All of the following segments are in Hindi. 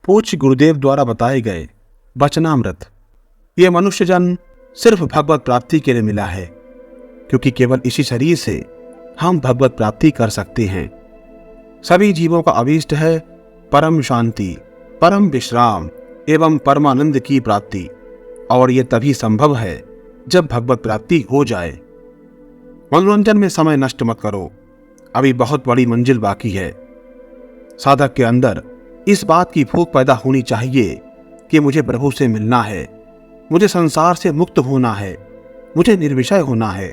पूज्य गुरुदेव द्वारा बताए गए वचनामृत। ये मनुष्य जन्म सिर्फ भगवत प्राप्ति के लिए मिला है, क्योंकि केवल इसी शरीर से हम भगवत प्राप्ति कर सकते हैं। सभी जीवों का अभीष्ट है परम शांति, परम विश्राम एवं परमानंद की प्राप्ति, और ये तभी संभव है जब भगवत प्राप्ति हो जाए। मनोरंजन में समय नष्ट मत करो, अभी बहुत बड़ी मंजिल बाकी है। साधक के अंदर इस बात की भूख पैदा होनी चाहिए कि मुझे प्रभु से मिलना है, मुझे संसार से मुक्त होना है, मुझे निर्विषय होना है।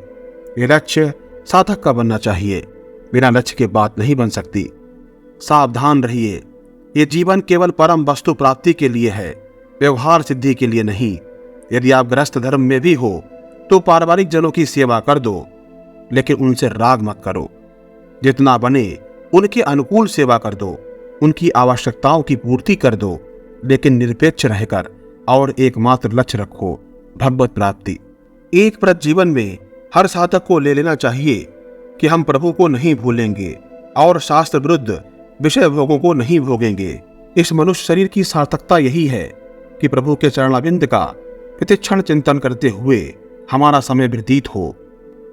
ये लक्ष्य साधक का बनना चाहिए, बिना लक्ष्य के बात नहीं बन सकती। सावधान रहिए, ये जीवन केवल परम वस्तु प्राप्ति के लिए है, व्यवहार सिद्धि के लिए नहीं। यदि आप गृहस्थ धर्म में भी हो तो पारिवारिक जनों की सेवा कर दो, लेकिन उनसे राग मत करो। जितना बने उनके अनुकूल सेवा कर दो, उनकी आवश्यकताओं की पूर्ति कर दो, लेकिन निरपेक्ष रहकर और एकमात्र लक्ष्य रखो, भगवत प्राप्ति। एक प्रत जीवन में हर साधक को ले लेना चाहिए कि हम प्रभु को नहीं भूलेंगे और शास्त्र विरुद्ध विषय भोगों को नहीं भोगेंगे। इस मनुष्य शरीर की सार्थकता यही है कि प्रभु के चरणारविंद का प्रतिक्षण चिंतन करते हुए हमारा समय व्यतीत हो।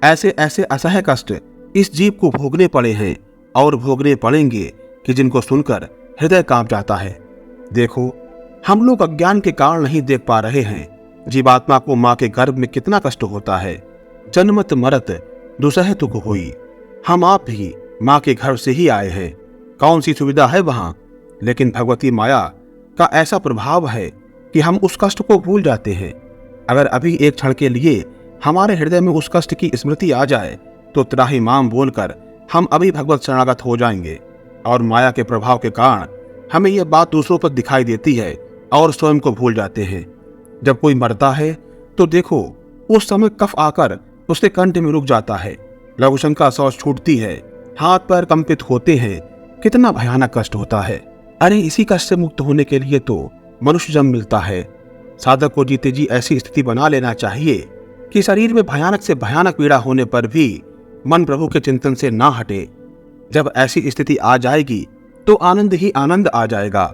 ऐसे ऐसे असह्य कष्ट इस जीव को भोगने पड़े हैं और भोगने पड़ेंगे कि जिनको सुनकर हृदय कांप जाता है। देखो, हम लोग अज्ञान के कारण नहीं देख पा रहे हैं जीवात्मा को मां के गर्भ में कितना कष्ट होता है। जन्मत मरत दुसह तुक हुई। हम आप भी मां के घर से ही आए हैं, कौन सी सुविधा है वहां, लेकिन भगवती माया का ऐसा प्रभाव है कि हम उस कष्ट को भूल जाते हैं। अगर अभी एक क्षण के लिए हमारे हृदय में उस कष्ट की स्मृति आ जाए तो त्राहि माम बोलकर हम अभी भगवत शरणागत हो जाएंगे। और माया के प्रभाव के कारण हमें यह बात दूसरों पर दिखाई देती है और स्वयं को भूल जाते हैं। जब कोई मरता है तो देखो, उस समय कफ आकर उसके कंठ में रुक जाता है, लघुशंका शौच छूटती है, हाथ पैर कंपित होते हैं, कितना भयानक कष्ट होता है। अरे इसी कष्ट से मुक्त होने के लिए तो मनुष्य जन्म मिलता है। साधक को जीते जी ऐसी स्थिति बना लेना चाहिए कि शरीर में भयानक से भयानक पीड़ा होने पर भी मन प्रभु के चिंतन से ना हटे। जब ऐसी स्थिति आ जाएगी तो आनंद ही आनंद आ जाएगा,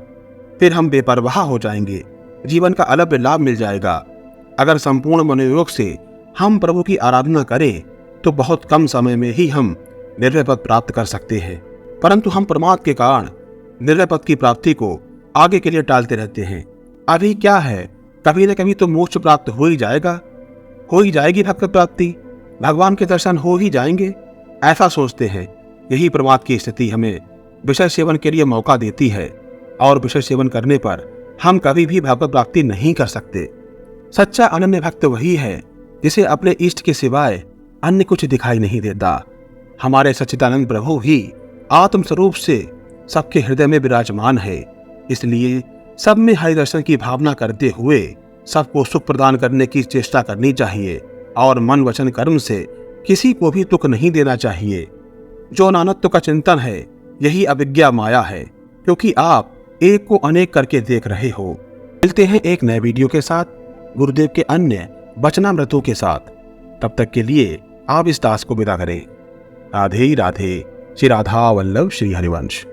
फिर हम बेपरवाह हो जाएंगे, जीवन का अलग लाभ मिल जाएगा। अगर संपूर्ण मनोयोग से हम प्रभु की आराधना करें तो बहुत कम समय में ही हम निर्भय पद प्राप्त कर सकते हैं, परंतु हम प्रमाद के कारण निर्भय पद की प्राप्ति को आगे के लिए टालते रहते हैं। अभी क्या है, कभी न कभी तो मोक्ष प्राप्त हो ही जाएगा, हो ही जाएगी भगवत प्राप्ति, भगवान के दर्शन हो ही जाएंगे, ऐसा सोचते हैं। यही प्रमाद की स्थिति हमें विषय सेवन के लिए मौका देती है, और विषय सेवन करने पर हम कभी भी भगवत प्राप्ति नहीं कर सकते। सच्चा अनन्य भक्त वही है जिसे अपने इष्ट के सिवाय अन्य कुछ दिखाई नहीं देता। हमारे सच्चिदानंद प्रभु ही आत्म स्वरूप से सबके हृदय में विराजमान है, इसलिए सब में हरि दर्शन की भावना करते हुए सबको सुख प्रदान करने की चेष्टा करनी चाहिए, और मन वचन कर्म से किसी को भी तुक नहीं देना चाहिए। जो नानत्व का चिंतन है यही अविज्ञा माया है, क्योंकि आप एक को अनेक करके देख रहे हो। मिलते हैं एक नए वीडियो के साथ, गुरुदेव के अन्य वचनामृतों के साथ। तब तक के लिए आप इस दास को विदा करें। राधे राधे। श्री राधा वल्लभ श्री हरिवंश।